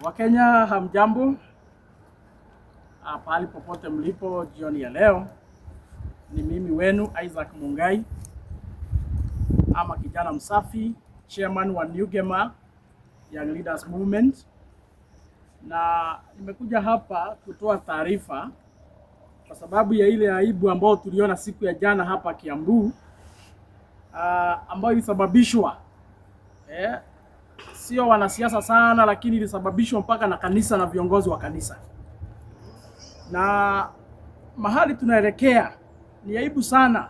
Wakenya hamjambo, pahali popote mlipo jioni ya leo. Ni mimi wenu Isaac Mungai, ama kijana msafi, chairman wa New Gema Young Leaders Movement, na nimekuja hapa kutoa taarifa kwa sababu ya ile aibu ambayo tuliona siku ya jana hapa Kiambu, ambayo ilisababishwa sio wanasiasa sana, lakini ilisababishwa mpaka na kanisa na viongozi wa kanisa. Na mahali tunaelekea ni aibu sana.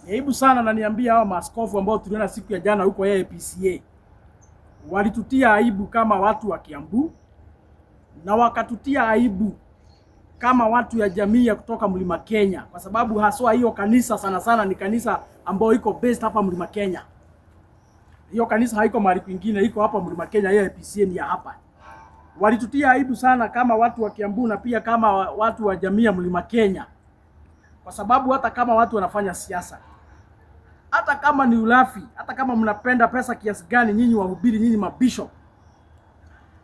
Ni aibu sana, na niambia hao maaskofu ambao tuliona siku ya jana huko APCA. Walitutia aibu kama watu wa Kiambu, na wakatutia aibu kama watu ya jamii ya kutoka Mlima Kenya, kwa sababu haswa hiyo kanisa sana sana ni kanisa ambayo iko based hapa Mlima Kenya. Hiyo kanisa haiko mahali kwingine, iko hapa Mlima Kenya, hiyo APCA ni ya hapa. Walitutia aibu sana kama watu wa Kiambu na pia kama watu wa jamii ya Mlima Kenya, kwa sababu hata kama watu wanafanya siasa, hata kama ni ulafi, hata kama mnapenda pesa kiasi gani nyinyi wahubiri, nyinyi mabishop,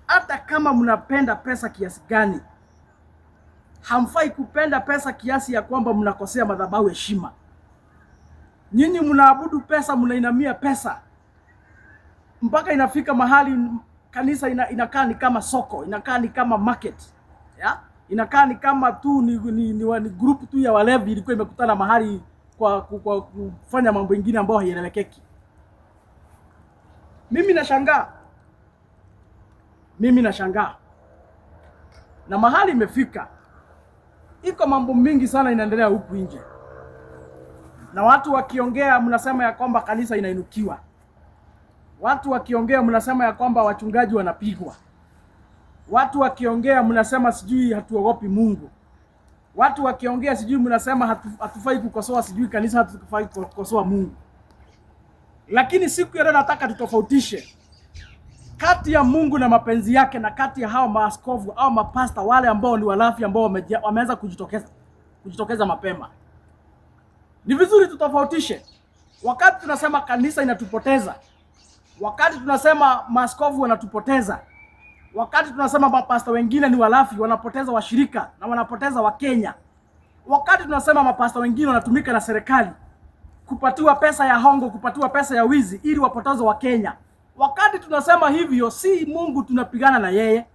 hata kama mnapenda pesa kiasi gani, hamfai kupenda pesa kiasi ya kwamba mnakosea madhabahu heshima. Nyinyi mnaabudu pesa, mnainamia pesa, mpaka inafika mahali kanisa inakaa ni kama soko, inakaa ni kama market, inakaa ni kama tu ni group tu ya walevi ilikuwa imekutana mahali kwa kufanya mambo mengine ambayo haieleweki. Mimi nashangaa na mahali imefika. Iko mambo mingi sana inaendelea huku nje, na watu wakiongea mnasema ya kwamba kanisa inainukiwa. Watu wakiongea mnasema ya kwamba wachungaji wanapigwa. Watu wakiongea mnasema sijui hatuogopi Mungu. Watu wakiongea sijui mnasema hatufai kukosoa sijui kanisa, hatufai kukosoa Mungu. Lakini siku ya leo nataka tutofautishe kati ya Mungu na mapenzi yake na kati ya hao maaskofu au mapasta wale ambao ni walafi, ambao wameanza kujitokeza mapema. Ni vizuri tutofautishe. Wakati tunasema kanisa inatupoteza, wakati tunasema maaskofu wanatupoteza, wakati tunasema mapasta wengine ni walafi, wanapoteza washirika na wanapoteza Wakenya, wakati tunasema mapasta wengine wanatumika na serikali kupatiwa pesa ya hongo, kupatiwa pesa ya wizi ili wapoteze Wakenya, wakati tunasema hivyo si Mungu tunapigana na yeye,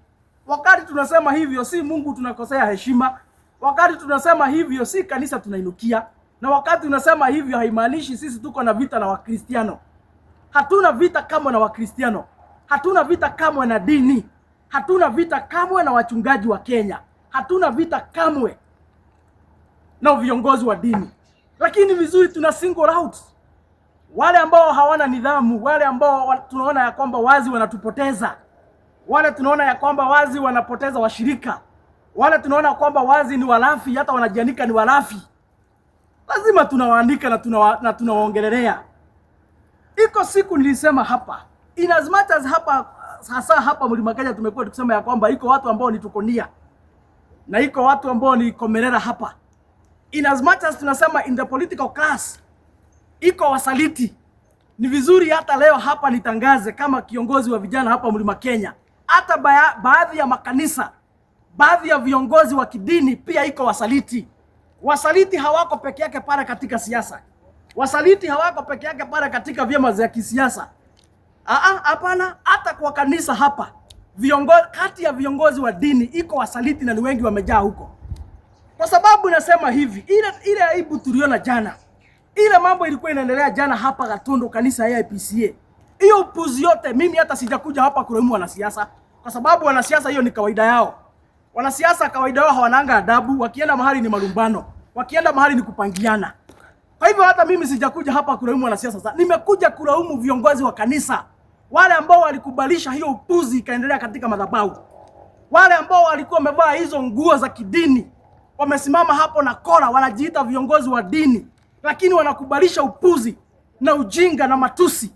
wakati tunasema hivyo si Mungu tunakosea heshima, wakati tunasema hivyo si kanisa tunainukia, na wakati tunasema hivyo haimaanishi sisi tuko na vita na Wakristiano. Hatuna vita kamwe na Wakristiano, hatuna vita kamwe na dini, hatuna vita kamwe na wachungaji wa Kenya, hatuna vita kamwe na viongozi wa dini. Lakini vizuri tuna single out wale ambao hawana nidhamu, wale ambao tunaona ya kwamba wazi wanatupoteza, wale tunaona ya kwamba wazi wanapoteza washirika, wale tunaona kwamba wazi ni walafi, hata wanajianika ni walafi. Lazima tunawaandika na tunawaongelelea. Iko siku nilisema hapa, in as much as hapa Mlima Kenya tumekuwa tukisema ya kwamba iko watu ambao ni tukonia na iko watu ambao ni komerera hapa. In as much as tunasema in the political class iko wasaliti, ni vizuri hata leo hapa nitangaze kama kiongozi wa vijana hapa Mlima Kenya, hata baadhi ya makanisa, baadhi ya viongozi wa kidini pia iko wasaliti. Wasaliti hawako peke yake pale katika siasa. Wasaliti hawako peke yake pale katika vyama vya kisiasa. Hapana, hata kwa kanisa hapa kati ya viongozi wa dini iko wasaliti, na ni wengi wamejaa huko. Kwa sababu nasema hivi, ile aibu tuliona jana, ile mambo ilikuwa inaendelea jana hapa Gatundu kanisa ya APCA, hiyo upuzi yote, mimi hata sijakuja hapa kulaumu wanasiasa, kwa sababu wanasiasa hiyo ni kawaida yao. Wanasiasa kawaida yao hawananga adabu, wakienda mahali ni malumbano, wakienda mahali ni kupangiana. Kwa hivyo hata mimi sijakuja hapa kulaumu wanasiasa, nimekuja kulaumu viongozi wa kanisa, wale ambao walikubalisha hiyo upuzi ikaendelea katika madhabahu, wale ambao walikuwa wamevaa hizo nguo za kidini, wamesimama hapo na kola, wanajiita viongozi wa dini, lakini wanakubalisha upuzi na ujinga na matusi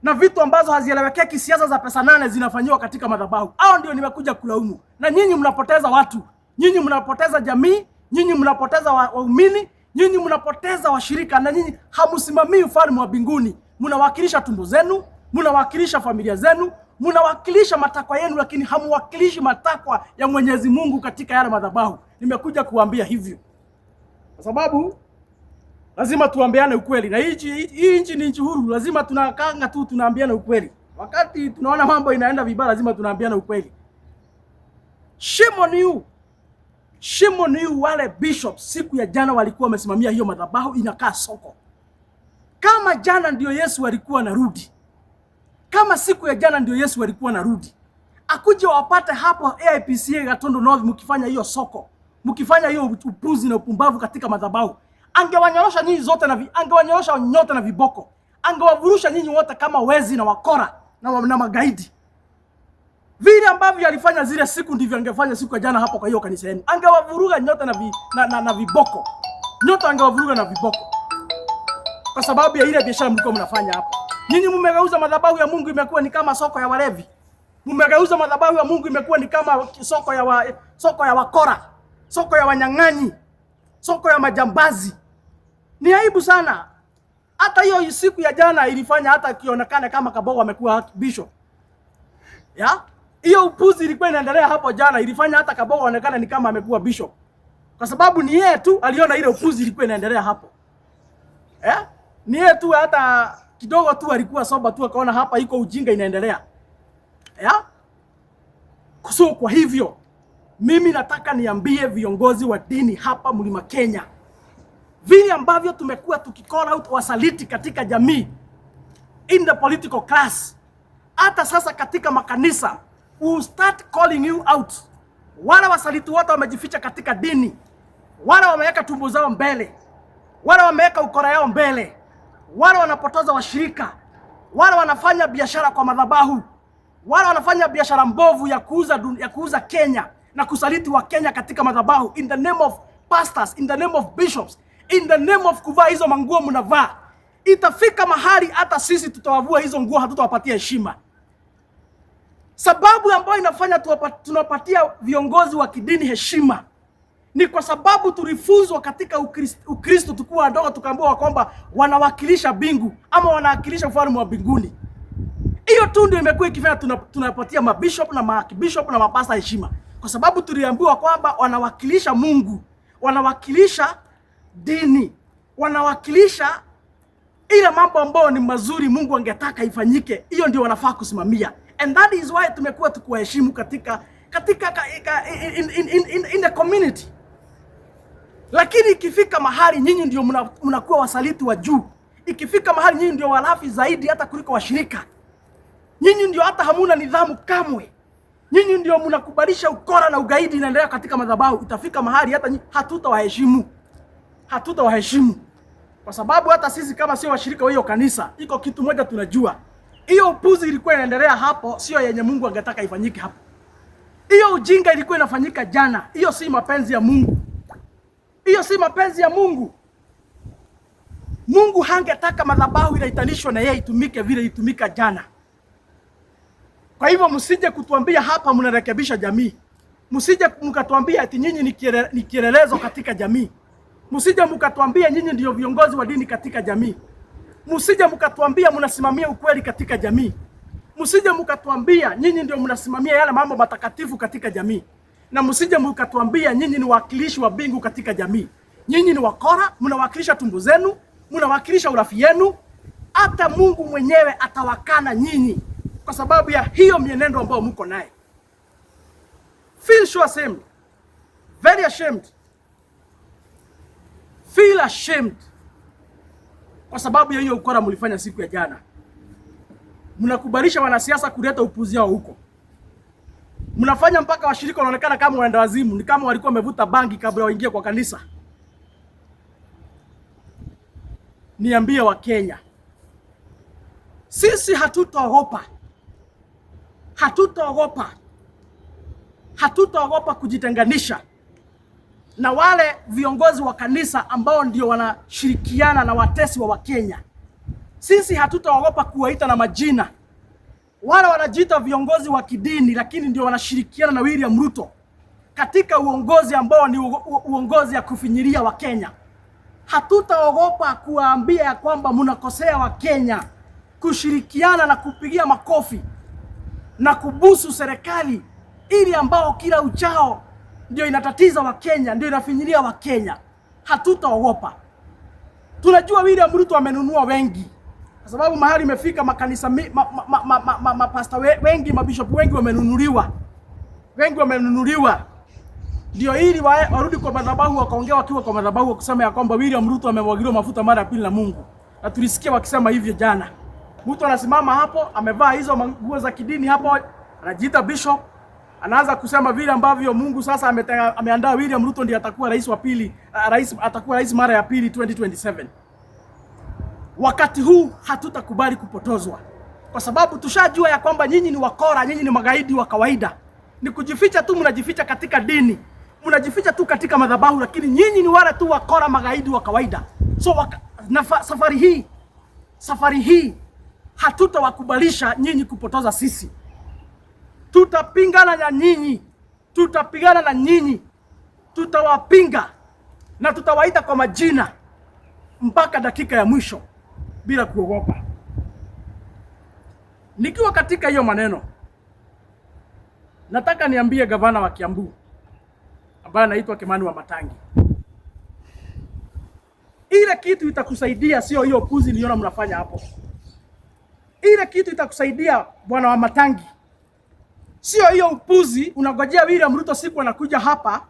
na vitu ambazo hazielewekeki. Siasa za pesa nane zinafanywa katika madhabahu. Hao ndio nimekuja kulaumu. Na nyinyi mnapoteza watu, nyinyi mnapoteza jamii, nyinyi mnapoteza waumini, nyinyi mnapoteza washirika, na nyinyi hamusimamii ufalme wa mbinguni. Mnawakilisha tumbo zenu, mnawakilisha familia zenu, Mnawakilisha matakwa yenu, lakini hamwakilishi matakwa ya Mwenyezi Mungu katika yale madhabahu. Nimekuja kuambia hivyo kwa sababu lazima tuambiane ukweli, na hii nchi ni nchi huru. Lazima tunakanga tu tunaambiana ukweli. Wakati tunaona mambo inaenda vibaya, lazima tunaambiana ukweli. Shame on you. Shame on you. Wale bishops siku ya jana walikuwa wamesimamia hiyo madhabahu inakaa soko. Kama jana ndio Yesu alikuwa anarudi, kama siku ya jana ndio Yesu alikuwa anarudi, akuje wapate hapo AIPCA Gatondo North mkifanya hiyo soko, mkifanya hiyo upuzi na upumbavu katika madhabahu, angewanyorosha nyinyi zote na angewanyorosha nyote na viboko, angewavurusha nyinyi wote kama wezi na wakora na magaidi. Vile ambavyo alifanya zile siku ndivyo angefanya siku ya jana hapo kwa hiyo kanisa yenu. Angewavuruga nyote na viboko. Nyote angewavuruga na viboko. Kwa sababu ya ile biashara mlikuwa mnafanya hapo. Nyinyi mmegeuza madhabahu ya Mungu imekuwa ni kama soko ya walevi. Mmegeuza madhabahu ya Mungu imekuwa ni kama soko ya wakora, soko ya wanyang'anyi, soko ya majambazi. Ni aibu sana. Hata hiyo siku ya jana ilifanya hata kionekane kama Kabogo amekuwa bishop. Ya? Hiyo upuzi ilikuwa inaendelea hapo jana, ilifanya hata Kabogo aonekane ni kama amekuwa bishop. Kwa sababu ni yeye tu aliona ile upuzi ilikuwa inaendelea hapo. Ni yeye tu, hata kidogo tu alikuwa soba tu akaona hapa iko ujinga inaendelea. So kwa hivyo mimi nataka niambie viongozi wa dini hapa Mlima Kenya, vile ambavyo tumekuwa tukicall out wasaliti katika jamii, in the political class, hata sasa katika makanisa, we start calling you out. Wale wasaliti wote wamejificha katika dini, wale wameweka tumbo zao mbele, wale wameweka ukora yao mbele, wale wanapotoza washirika, wale wanafanya biashara kwa madhabahu, wale wanafanya biashara mbovu ya kuuza Kenya na kusaliti wa Kenya katika madhabahu, in the name of pastors, in the name of bishops, in the name of kuvaa hizo manguo mnavaa. Itafika mahali hata sisi tutawavua hizo nguo, hatutawapatia heshima. Sababu ambayo inafanya tunapatia viongozi wa kidini heshima ni kwa sababu tulifunzwa katika Ukristo tukiwa wadogo, tukaambiwa kwamba wanawakilisha bingu ama wanawakilisha ufalme wa mbinguni. Hiyo tu ndio imekuwa ikifanya tunapatia mabishop na maarchbishop na mapasta heshima, kwa sababu tuliambiwa kwamba wanawakilisha Mungu, wanawakilisha dini, wanawakilisha ile mambo ambayo ni mazuri Mungu angetaka ifanyike. Hiyo ndio wanafaa kusimamia, and that is why tumekuwa tukuwaheshimu katika in the community. Lakini ikifika mahali nyinyi ndio mnakuwa wasaliti wa juu, ikifika mahali nyinyi ndio walafi zaidi hata kuliko washirika, nyinyi ndio hata hamuna nidhamu kamwe, nyinyi ndio mnakubalisha ukora na ugaidi inaendelea katika madhabahu, itafika mahali hata hatutawaheshimu. Hatutawaheshimu. Kwa sababu hata sisi kama sio washirika wa hiyo kanisa, iko kitu moja tunajua. Hiyo upuzi ilikuwa inaendelea hapo sio yenye Mungu angetaka ifanyike hapo. Hiyo ujinga ilikuwa inafanyika jana. Hiyo si mapenzi ya Mungu. Hiyo si mapenzi ya Mungu. Mungu hangetaka madhabahu inaitanishwa na yeye itumike vile itumika jana. Kwa hivyo msije kutuambia hapa mnarekebisha jamii. Msije mkatuambia ati nyinyi ni kielelezo katika jamii. Msije mkatuambia nyinyi ndio viongozi wa dini katika jamii. Msije mkatuambia mnasimamia ukweli katika jamii. Msije mkatuambia nyinyi ndio mnasimamia yale mambo matakatifu katika jamii. Na msije mkatuambia nyinyi ni wakilishi wa bingu katika jamii. Nyinyi ni wakora, mnawakilisha tumbo zenu, mnawakilisha urafi yenu. Hata Mungu mwenyewe atawakana nyinyi kwa sababu ya hiyo mienendo ambayo mko naye. Feel so ashamed. Very ashamed. Feel ashamed. Kwa sababu ya hiyo ukora mlifanya siku ya jana. Mnakubalisha wanasiasa kuleta upuzi wao huko. Mnafanya mpaka washirika wanaonekana kama waenda wazimu, ni kama walikuwa wamevuta bangi kabla waingie kwa kanisa. Niambie wa Kenya, sisi hatutaogopa. Hatutaogopa kujitenganisha na wale viongozi wa kanisa ambao ndio wanashirikiana na watesi wa Wakenya. Sisi hatutaogopa kuwaita na majina. Wale wanajiita viongozi wa kidini lakini ndio wanashirikiana na William Ruto katika uongozi ambao ni uongozi ya kufinyiria wa Kenya. Hatutaogopa kuwaambia ya kwamba mnakosea wa Kenya, kushirikiana na kupigia makofi na kubusu serikali ili ambao kila uchao ndio inatatiza Wakenya, ndio inafinyilia Wakenya. Hatutaogopa. Tunajua William Ruto amenunua wengi, kwa sababu mahali imefika makanisa mapasta wengi, mabishop wengi wamenunuliwa. Wengi wamenunuliwa ndio ili warudi kwa madhabahu, wakaongea wakiwa kwa madhabahu kusema ya kwamba William Ruto amemwagiliwa mafuta mara ya pili na Mungu. Na tulisikia wakisema hivyo jana. Mtu anasimama hapo amevaa hizo nguo za kidini hapo, anajiita bishop, anaanza kusema vile ambavyo Mungu sasa ameandaa William Ruto ndiye atakuwa rais wa pili, atakuwa rais mara ya pili 2027. Wakati huu hatutakubali kupotozwa, kwa sababu tushajua ya kwamba nyinyi ni wakora, nyinyi ni magaidi wa kawaida. Ni kujificha tu, mnajificha katika dini, mnajificha tu katika madhabahu, lakini nyinyi ni wale tu wakora, magaidi wa kawaida. So safari hii hatutawakubalisha nyinyi kupotoza sisi. Tutapingana na nyinyi, tutapigana na nyinyi, tutawapinga na tutawaita kwa majina mpaka dakika ya mwisho bila kuogopa. Nikiwa katika hiyo maneno, nataka niambie gavana wa Kiambu ambaye anaitwa Kimani Wamatangi, ile kitu itakusaidia sio hiyo puzi niliona mnafanya hapo. Ile kitu itakusaidia bwana Wamatangi sio hiyo upuzi. Unagojea William Ruto siku anakuja hapa,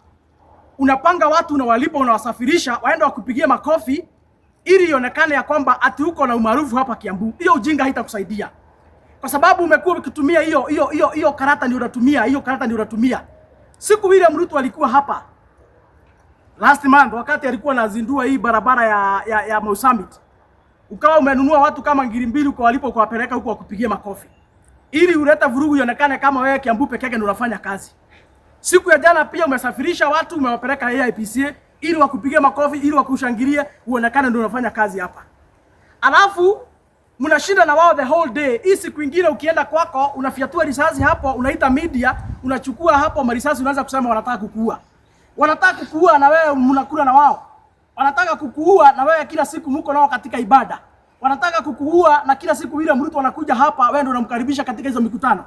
unapanga watu, unawalipa, unawasafirisha waende wakupigie makofi ili ionekane ya kwamba ati uko na umaarufu hapa Kiambu. Hiyo ujinga haitakusaidia, kwa sababu umekuwa ukitumia hiyo karata ndio unatumia, hiyo karata ndio unatumia. Siku William Ruto alikuwa hapa last month, wakati alikuwa anazindua hii barabara ya Mau Summit, ukawa umenunua watu kama 2,000 uko walipo kuwapeleka huko wakupigie makofi ili uleta vurugu ionekane kama wewe Kiambu peke yake ndio unafanya kazi. Siku ya jana pia umesafirisha watu, umewapeleka AIPCA ili wakupigie makofi, ili wakushangilie, uonekane ndio unafanya kazi hapa. Alafu mnashinda na wao the whole day. Hii siku nyingine ukienda kwako unafiatua risasi hapo, unaita media, unachukua hapo marisasi, unaanza kusema wanataka kukuua. Wanataka kukuua na wewe mnakula na wao. Wanataka kukuua na wewe kila siku mko nao katika ibada. Wanataka kukuua na kila siku William Ruto anakuja hapa, wewe ndio unamkaribisha katika hizo mikutano.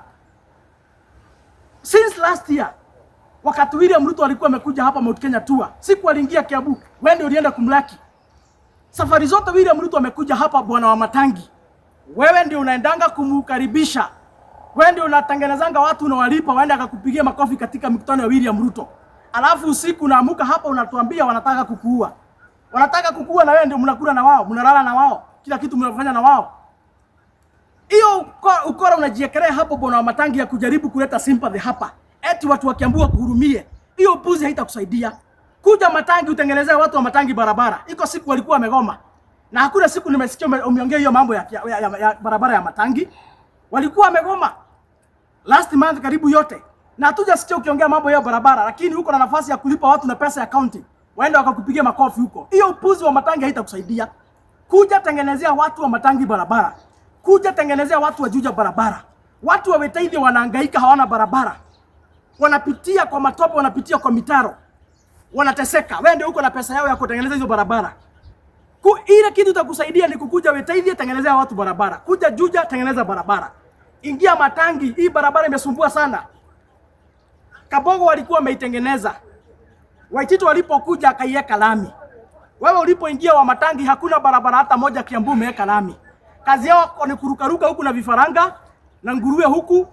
Since last year, wakati William Ruto alikuwa amekuja hapa Mount Kenya tour, siku aliingia Kiambu, wewe ndio ulienda kumlaki. Safari zote William Ruto amekuja hapa bwana Wamatangi, wewe ndio unaendanga kumkaribisha. Wewe ndio unatengenezanga watu, unawalipa waende akakupigia makofi katika mikutano ya William Ruto. Alafu usiku unaamuka hapa unatuambia wanataka kukuua. Wanataka kukuua na wewe ndio mnakula na wao, mnalala na wao, kila kitu mnafanya na wao. Hiyo ukora unajiekelea hapo bwana Wamatangi ya kujaribu kuleta sympathy hapa. Eti watu wa Kiambu wakuhurumie. Hiyo puzi haitakusaidia. Kuja Matangi utengenezee watu wa Matangi barabara. Iko siku walikuwa wamegoma. Na hakuna siku nimesikia umeongea hiyo mambo ya barabara ya Matangi. Walikuwa wamegoma last month karibu yote. Na hatujasikia ukiongea mambo ya barabara, lakini huko na nafasi ya kulipa watu na pesa ya county. Waende wakakupigia makofi huko. Hiyo upuzi wa Matangi haitakusaidia. Kuja tengenezea watu wa Matangi barabara. Kuja tengenezea watu wa Juja barabara. Watu wa Wetaithi wanahangaika, hawana barabara. Wanapitia kwa matope, wanapitia kwa mitaro. Wanateseka. Wewe ndio uko na pesa yao ya kutengeneza hizo barabara. Ile kitu itakusaidia ni kukuja Wetaithi tengenezea watu barabara. Kuja Juja tengeneza barabara. Ingia Matangi, hii barabara imesumbua sana. Kabogo walikuwa wameitengeneza. Waitito walipokuja akaiweka lami. Wewe ulipoingia wa Matangi hakuna barabara hata moja Kiambu umeweka lami. Kazi yao ni kurukaruka huku na vifaranga na nguruwe huku.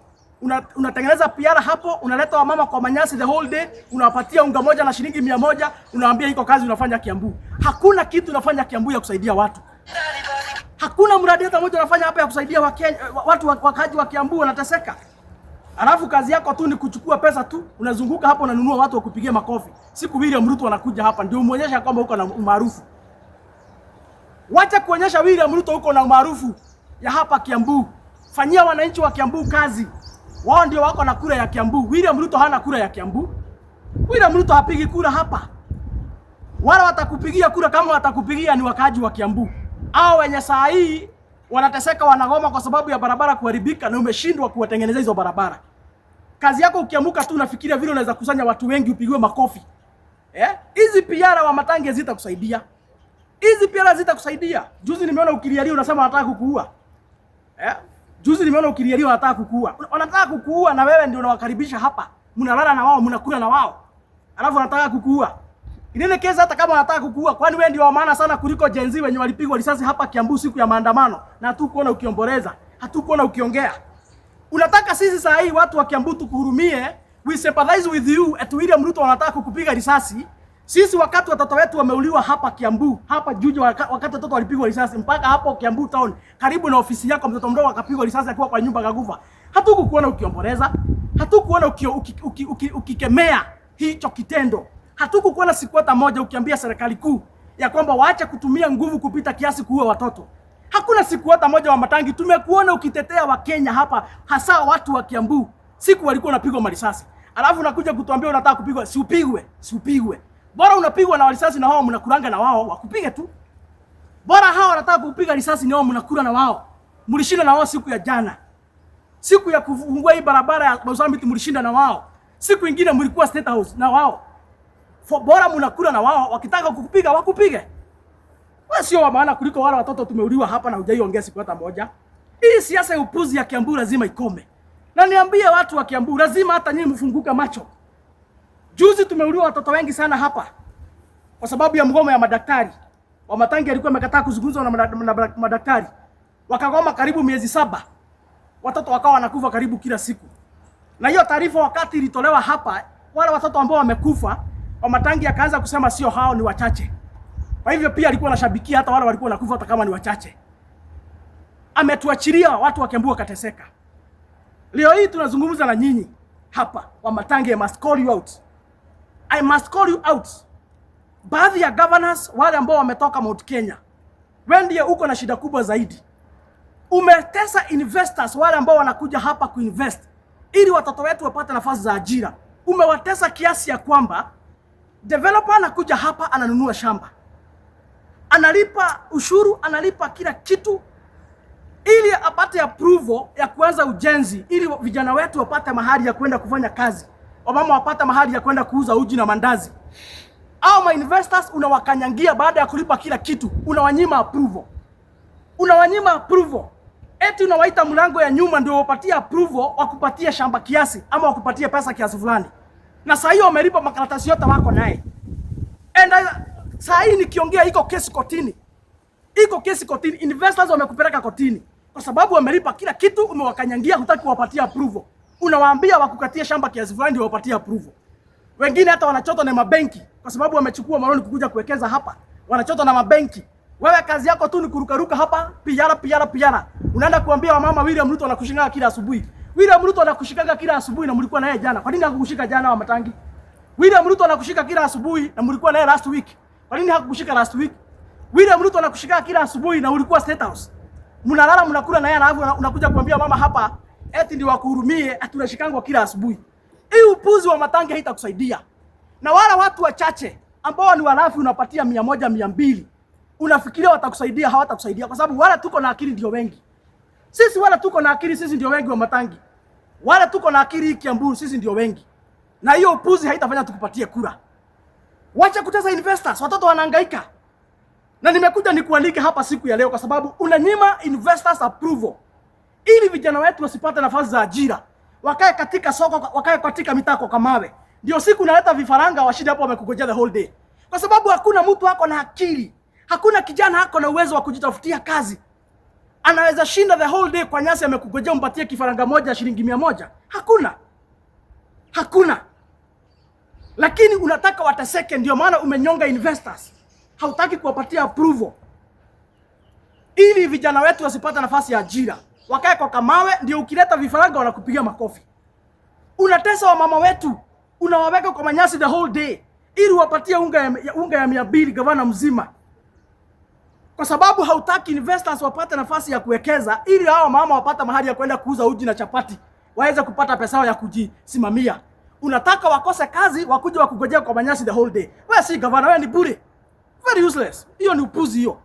Unatengeneza piara hapo, unaleta wamama kwa manyasi the whole day, unawapatia unga moja na shilingi 100, unawaambia iko kazi unafanya Kiambu. Hakuna kitu unafanya Kiambu ya kusaidia watu. Hakuna mradi hata moja unafanya hapa ya kusaidia watu wakaji wa Kiambu wanateseka. Alafu kazi yako tu ni kuchukua pesa tu, unazunguka hapo unanunua watu wakupigia makofi. Siku William Ruto anakuja hapa ndio umuonyesha kwamba uko na umaarufu. Wacha kuonyesha William Ruto uko na umaarufu ya hapa Kiambu. Fanyia wananchi wa Kiambu kazi. Wao ndio wako na kura ya Kiambu. William Ruto hana kura ya Kiambu. William Ruto hapigi kura hapa. Wala watakupigia kura kama watakupigia ni wakaji wa Kiambu. Hao wenye saa hii wanateseka, wanagoma kwa sababu ya barabara kuharibika na umeshindwa kuwatengeneza hizo barabara. Kazi yako ukiamuka tu unafikiria vile unaweza kusanya watu wengi upigiwe makofi. Hizi piara wa Matangi zitakusaidia. Hizi piara zitakusaidia. Juzi nimeona ukilialia unasema nataka kukuua. Juzi nimeona ukilialia wanataka kukuua. Wanataka kukuua na wewe ndio unawakaribisha hapa. Mnalala na wao, mnakula na wao. Alafu wanataka kukuua. Ile kesi hata kama wanataka kukuua, kwani wewe ndio wa maana sana kuliko Gen Z wenye walipigwa risasi hapa Kiambu siku ya maandamano na hatukuona ukiomboleza, hatukuona ukiongea. Unataka sisi saa hii watu wa Kiambu tukuhurumie, we sympathize with you, ati William Ruto wanataka kukupiga risasi. Sisi wakati watoto wetu wameuliwa hapa Kiambu, hapa Juja, wakati watoto walipigwa risasi mpaka hapo Kiambu town, karibu na ofisi yako mtoto mdogo akapigwa risasi akiwa kwa nyumba kakufa. Hatukukuona ukiomboleza, hatukuona ukikemea hicho kitendo. Hatukukuona siku hata moja ukiambia serikali kuu ya kwamba waache kutumia nguvu kupita kiasi kuua watoto. Hakuna siku hata moja wa Matangi tumekuona ukitetea wa Kenya hapa, hasa watu wa Kiambu. Siku walikuwa wanapigwa marisasi. Alafu unakuja kutuambia unataka kupigwa, si upigwe. Bora unapigwa na risasi na wao mnakuranga na wao, wakupige tu. Bora hao wanataka kupiga risasi na wao mnakula na wao. Mlishinda na wao siku ya jana. Siku ya kufungua hii barabara ya Mozambique mlishinda na wao. Siku nyingine mlikuwa State House na wao. Bora mnakula na wao, wakitaka kukupiga wakupige. Wewe sio wa maana kuliko wale watoto tumeuliwa hapa na hujaiongea siku hata moja. Hii siasa ya upuzi ya Kiambu lazima ikome. Na niambie watu wa Kiambu, lazima hata nyinyi mfunguka macho. Juzi tumeuliwa watoto wengi sana hapa kwa sababu ya mgomo ya madaktari. Wa Matangi alikuwa amekataa kuzungumza na madaktari. Wakagoma karibu miezi 7. Watoto wakawa wanakufa karibu kila siku. Na hiyo taarifa wakati ilitolewa hapa, wale watoto ambao wamekufa, Wa Matangi akaanza kusema sio hao, ni wachache. Kwa hivyo pia alikuwa anashabikia hata wale walikuwa wanakufa hata kama ni wachache. Ametuachilia watu wa Kiambu wakateseka. Leo hii tunazungumza na nyinyi hapa. Wa Matangi, I must call you out. I must call you out. Baadhi ya governors wale ambao wametoka Mount Kenya, wewe ndiye uko na shida kubwa zaidi. Umetesa investors wale ambao wanakuja hapa kuinvest ili watoto wetu wapate nafasi za ajira. Umewatesa kiasi ya kwamba developer anakuja hapa ananunua shamba, analipa ushuru, analipa kila kitu ili apate approval ya kuanza ujenzi, ili vijana wetu wapate mahali ya kwenda kufanya kazi, wamama wapate mahali ya kwenda kuuza uji na mandazi. Au investors unawakanyangia baada ya kulipa kila kitu, unawanyima approval. Unawanyima approval. Eti unawaita mlango ya nyuma ndio wapatie approval wakupatie shamba kiasi ama wakupatie pesa kiasi fulani. Na saa hiyo wamelipa makaratasi yote wako naye. Saa hii nikiongea iko kesi kotini. Iko kesi kotini, investors wamekupeleka kotini kwa sababu wamelipa kila kitu, umewakanyangia, hutaki kuwapatia approval. Unawaambia wakukatie shamba kiasi fulani ndio wapatie approval. Wengine hata wanachota na mabenki kwa sababu wamechukua maloni kukuja kuwekeza hapa. Wanachota na mabenki. Wewe kazi yako tu ni kurukaruka hapa, piara. Unaenda kuambia wamama William Ruto anakushikanga kila asubuhi. William Ruto anakushikanga kila asubuhi na mlikuwa naye jana. Kwa nini hakukushika jana Wa Matangi? William Ruto anakushika kila asubuhi na mlikuwa naye last week. Kwa nini hakukushika last week? William Ruto anakushika kila asubuhi na ulikuwa State House. Mnalala mnakula naye na alafu unakuja kuambia mama hapa eti ndio wakuhurumie, atunashikangwa kila asubuhi. Hii upuzi Wa Matangi haitakusaidia. Na wala watu wachache ambao ni walafi unapatia 100, 200. Unafikiria watakusaidia, hawatakusaidia kwa sababu wala tuko na akili ndio wengi. Sisi wala tuko na akili, sisi ndio wengi Wa Matangi. Wala tuko na akili Kiambu, sisi ndio wengi. Na hiyo upuzi haitafanya tukupatie kura. Wacha kutesa investors, watoto wanahangaika. Na nimekuja nikualike hapa siku ya leo kwa sababu unanyima investors approval ili vijana wetu wasipate nafasi za ajira. Wakae katika soko, wakae katika mitako kama mawe. Ndio siku naleta vifaranga washinde hapo wamekungojea the whole day. Kwa sababu hakuna mtu hako na akili. Hakuna kijana hako na uwezo wa kujitafutia kazi. Anaweza shinda the whole day kwa nyasi amekungojea umpatie kifaranga moja shilingi 100. Hakuna. Lakini unataka wateseke, ndio maana umenyonga investors. Hautaki kuwapatia approval ili vijana wetu wasipate nafasi ya ajira. Wakae kwa kamawe, ndio ukileta vifaranga wanakupigia makofi. Unatesa wamama wetu, unawaweka kwa manyasi the whole day ili wapatie unga ya 200 gavana mzima. Kwa sababu hautaki investors wapate nafasi ya kuwekeza ili hao mama wapate mahali ya kwenda kuuza uji na chapati, waweze kupata pesa ya kujisimamia. Unataka wakose kazi, wakuje wakugojea kwa manyasi the whole day. Wewe si gavana, wewe ni bure. Very useless. Hiyo ni upuzi hiyo.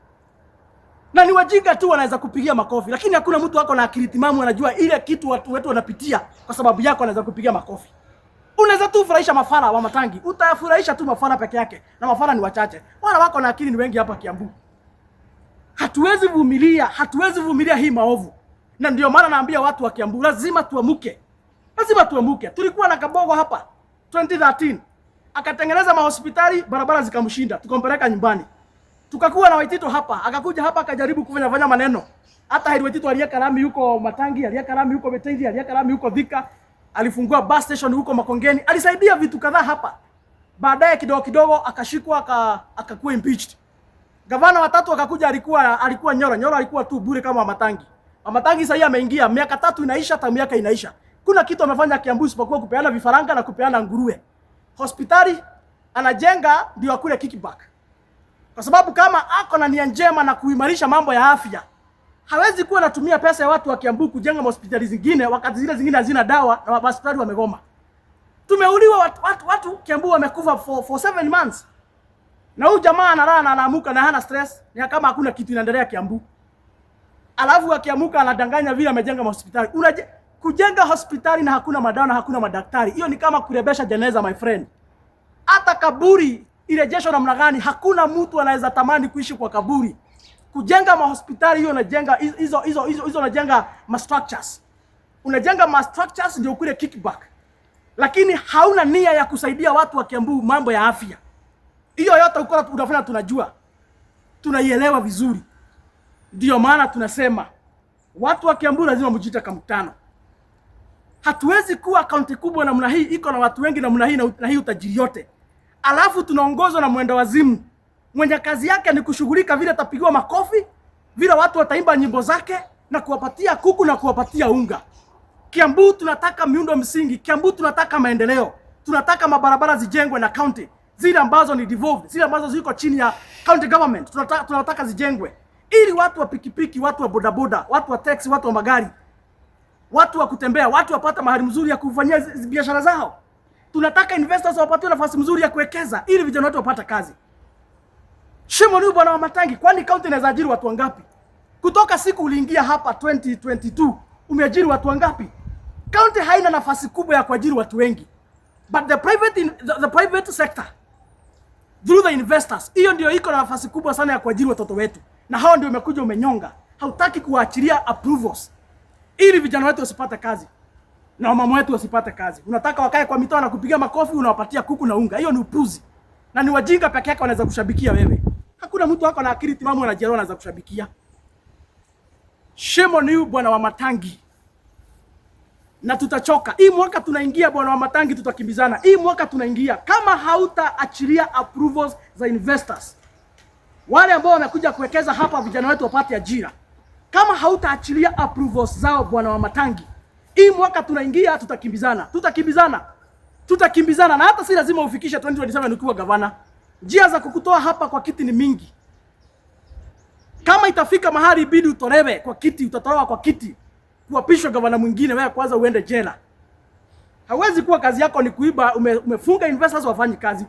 Na ni wajinga tu wanaweza kupigia makofi, lakini hakuna mtu wako na akili timamu anajua ile kitu watu wetu wanapitia kwa sababu yako anaweza kupigia makofi. Unaweza tu furahisha mafara Wa Matangi. Utafurahisha tu mafara peke yake na mafara ni wachache. Wala wako na akili ni wengi hapa Kiambu. Hatuwezi vumilia hii maovu. Na ndio maana naambia watu wa Kiambu lazima tuamuke. Lazima tuamuke. Tulikuwa na Kabogo hapa 2013. Akatengeneza mahospitali, barabara zikamshinda, tukampeleka nyumbani. Tukakuwa na Waitito hapa, akakuja hapa akajaribu kufanya maneno. Hata Heri Waitito aliweka lami huko Matangi, aliweka lami huko Beteidi, aliweka lami huko Thika, alifungua bus station huko Makongeni, alisaidia vitu kadhaa hapa. Baadaye kidogo akashikwa akakuwa impeached. Gavana watatu akakuja, alikuwa Nyoro alikuwa tu bure kama Matangi. Matangi sasa ameingia, miaka 3 inaisha, hata miaka inaisha. Kuna kitu amefanya Kiambu isipokuwa kupeana vifaranga na kupeana nguruwe. Hospitali anajenga ndio akule kickback. Kwa sababu kama ako na nia njema na kuimarisha mambo ya afya, hawezi kuwa anatumia pesa ya watu wa Kiambu kujenga hospitali zingine wakati zile zingine hazina dawa na hospitali wamegoma. Tumeuliwa watu Kiambu wamekufa for 7 months. Na huyu jamaa analala na anaamuka na hana stress, ni kama hakuna kitu inaendelea Kiambu. Alafu akiamuka anadanganya vile amejenga hospitali. Kujenga hospitali na hakuna madawa na hakuna madaktari, hiyo ni kama kurebesha jeneza, my friend. Hata kaburi irejeshwe namna gani, hakuna mtu anaweza tamani kuishi kwa kaburi. Kujenga mahospitali hiyo unajenga hizo unajenga ma structures. Unajenga ma structures ndio kule kickback. Lakini hauna nia ya kusaidia watu wa Kiambu mambo ya afya. Hiyo yote uko unafanya tunajua. Tunaielewa vizuri. Ndio maana tunasema watu wa Kiambu lazima mjite kama mkutano. Hatuwezi kuwa kaunti kubwa namna hii iko na watu wengi namna hii na hii utajiri yote. Alafu tunaongozwa na mwenda wazimu. Mwenye kazi yake ni kushughulika vile atapigiwa makofi, vile watu wataimba nyimbo zake na kuwapatia kuku na kuwapatia unga. Kiambu tunataka miundo msingi, Kiambu tunataka maendeleo. Tunataka mabarabara zijengwe na county, zile ambazo ni devolved, zile ambazo ziko chini ya county government. Tunataka zijengwe ili watu wa pikipiki, watu wa bodaboda, watu wa taxi, watu wa magari, watu wa kutembea, watu wapata mahali mzuri ya kufanyia biashara zao. Tunataka investors wapate nafasi mzuri ya kuwekeza ili vijana wetu wapate kazi. Shimo ni bwana wa Matangi, kwani county inaweza ajiri watu wangapi? Kutoka siku uliingia hapa 2022, umeajiri watu wangapi? County haina nafasi kubwa ya kuajiri watu wengi. But the private sector through the investors, hiyo ndio iko na nafasi kubwa sana ya kuajiri watoto wetu. Na hao ndio umekuja umenyonga. Hautaki kuachilia approvals ili vijana wetu wasipate kazi na mama wetu wasipate kazi. Unataka wakae kwa mitaa na kupiga makofi, unawapatia kuku na unga. Hiyo ni upuzi. Na ni wajinga peke yake wanaweza kushabikia wewe. Hakuna mtu wako na akili timamu anajielewa anaweza kushabikia. Shemo ni bwana wa Matangi. Na tutachoka. Hii mwaka tunaingia bwana wa Matangi, tutakimbizana. Hii mwaka tunaingia kama hautaachilia approvals za investors, wale ambao wamekuja kuwekeza hapa vijana wetu wapate ajira. Kama hautaachilia approvals zao bwana wa Matangi, hii mwaka tunaingia tutakimbizana na hata si lazima ufikishe 2027 ukiwa gavana. Njia za kukutoa hapa kwa kiti ni mingi. Kama itafika mahali ibidi utolewe kwa kiti, utatolewa kwa kiti, kuapishwa gavana mwingine, wewe kwanza uende jela. Hawezi kuwa kazi yako ni kuiba, umefunga investors wafanye kazi.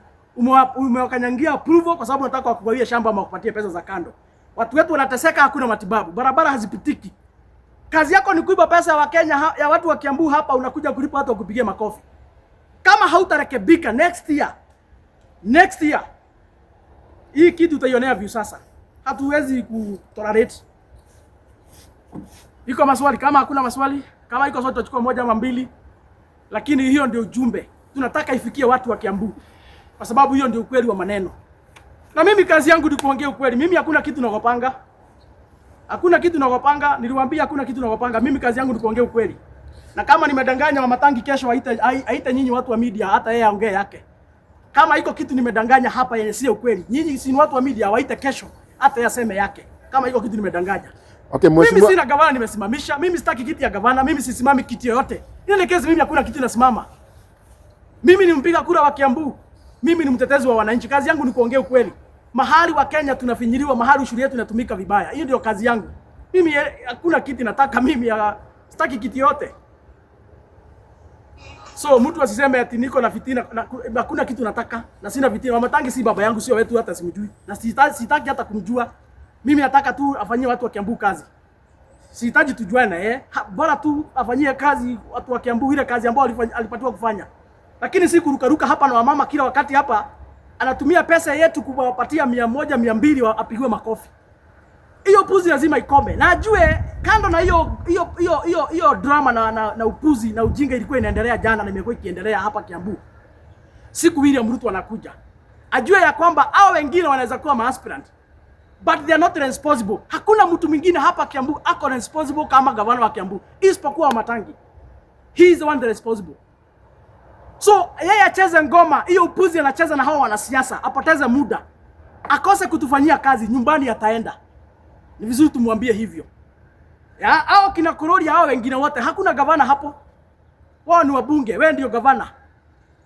Umewakanyangia approval kwa sababu unataka kugawie shamba ama kupatia pesa za kando. Watu wetu wanateseka, hakuna matibabu, barabara hazipitiki. Kazi yako ni kuiba pesa ya Wakenya, ya watu wa Kiambu hapa, unakuja kulipa watu wakupigie makofi. Kama hautarekebika next year hii kitu utaionea view sasa. Hatuwezi kutolerate. Iko maswali? Kama hakuna maswali, kama iko sote tutachukua moja ama mbili. Lakini hiyo ndio ujumbe. Tunataka ifikie watu wa Kiambu. Kwa sababu hiyo ndio ukweli wa maneno. Na mimi kazi yangu ni kuongea ukweli. Mimi hakuna kitu nakopanga. Niliwaambia hakuna kitu nakopanga. Mimi kazi yangu ni kuongea ukweli. Na kama nimedanganya Mama Tangi, kesho aite nyinyi watu wa media, hata yeye aongee yake. Kama iko kitu nimedanganya hapa yenye sio ukweli, nyinyi si watu wa media, waite kesho hata yaseme yake. Kama iko kitu nimedanganya. Okay, mheshimiwa. Mimi sina gavana nimesimamisha. Mimi sitaki kiti ya gavana. Mimi sisimami kiti yoyote. Ile kesi mimi hakuna kiti nasimama. Mimi ni mpiga kura wa Kiambu. Mimi ni mtetezi wa wananchi. Kazi yangu ni kuongea ukweli. Mahali wa Kenya tunafinyiliwa, mahali ushuru yetu inatumika vibaya. Hiyo ndio kazi yangu. Mimi hakuna kiti nataka, mimi sitaki kiti yote. So mtu asiseme ati niko na fitina, hakuna kitu nataka na sina fitina. Mama Tangi si baba yangu, sio wetu, hata simjui. Na sitaki hata kumjua. Mimi nataka tu afanyie watu wa Kiambu kazi. Sihitaji tujuane na yeye. Bora tu afanyie kazi watu wa Kiambu ile kazi ambayo alipatiwa kufanya. Lakini si kurukaruka hapa na wamama kila wakati hapa. Anatumia pesa yetu kuwapatia 100, 200 apigwe makofi. Hiyo upuzi lazima ikome. Na ajue kando na hiyo drama na upuzi na ujinga ilikuwa inaendelea jana na imekuwa ikiendelea hapa Kiambu. Siku William Ruto anakuja. Ajue ya kwamba hao wengine wanaweza kuwa aspirant, but they are not responsible. Hakuna mtu mwingine hapa Kiambu ako responsible kama gavana wa Kiambu isipokuwa Wamatangi. He is the one responsible. So yeye acheze ngoma hiyo upuzi anacheza na hao wanasiasa, apoteze muda, akose kutufanyia kazi, nyumbani ataenda. Ni vizuri tumwambie hivyo. Ya hao kina Korori, hao wengine wote hakuna gavana hapo. Wao ni wabunge, wewe ndio gavana.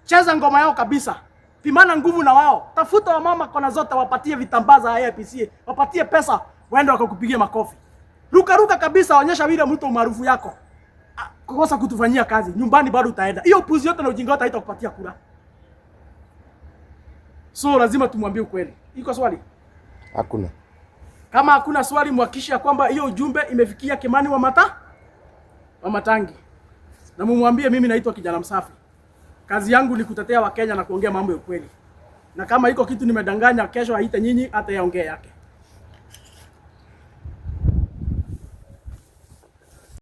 Cheza ngoma yao kabisa. Pimana nguvu na wao. Tafuta wamama kona zote, wapatie vitambaa za IEBC, wapatie pesa, waende wakakupigia makofi. Ruka kabisa, onyesha William Ruto maarufu yako. Kukosa kutufanyia kazi, nyumbani bado utaenda. Hiyo upuzi yote na ujinga wote haitakupatia kura. So lazima tumwambie ukweli. Iko swali? Hakuna. Kama hakuna swali, muhakikishe kwamba hiyo ujumbe imefikia Kimani Wamatangi. Na mumwambie mimi naitwa kijana msafi. Kazi yangu ni kutetea Wakenya na kuongea mambo ya ukweli. Na kama iko kitu nimedanganya, kesho aite nyinyi hata yaongee yake.